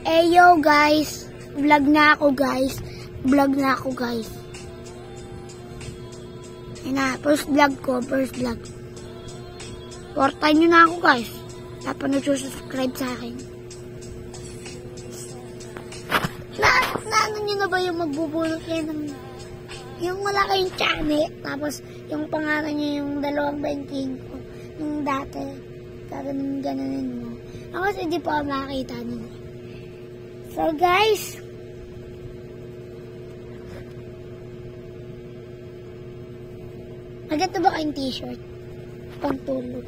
Yo guys, vlog na ako guys. Yan na, first vlog. Supportan nyo na ako guys. Dapat nag-subscribe sa akin. Naano nyo na ba yung magbubulot yan ng yung malaki yung channel, tapos yung pangalan nyo yung 2 banking ko, yung dati, ganonin mo. Ako kasi hindi pa makakita nun. So guys, maganda ba kayong t-shirt? Pangtulog.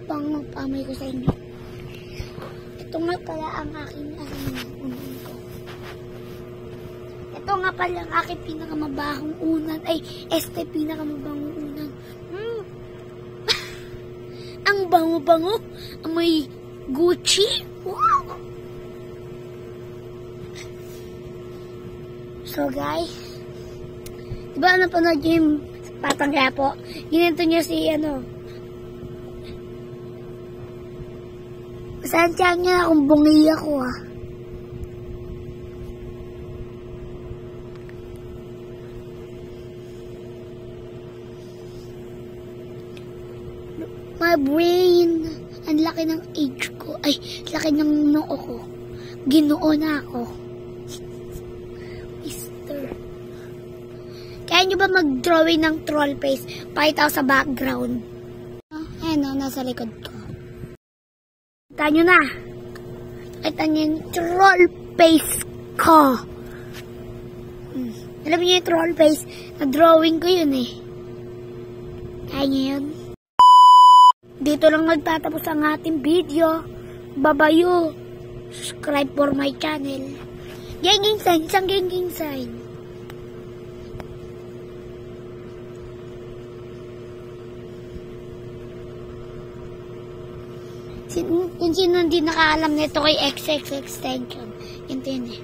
Pang magpamay ko sa inyo. Ito nga pala ang aking unan ko. Ito nga pala ang aking pinakamabahong unan. Ay, pinakamabahong unan. Ang bango-bango. May Gucci. Wow! So guys, diba napanood nyo yung Patang Quiapo? Ginento nyo si saan siya niya kung bungi ako My brain, ang laki ng age ko. Ay, laki ng noo ko. Ginoo na ako. Mister. Kaya nyo ba mag-drawing ng troll face? Pakita ko sa background. Ayan nasa likod ko. Kita nyo na. Kita nyo yung troll face ko. Alam nyo yung troll face? Na-drawing ko yun eh. Kaya nyo yun? Dito lang nagtatapos ang ating video. Babayo. Subscribe for my channel. Genging sign. Isang genging sign. Kung sino hindi nakaalam nito kay XX extension. Yun din eh.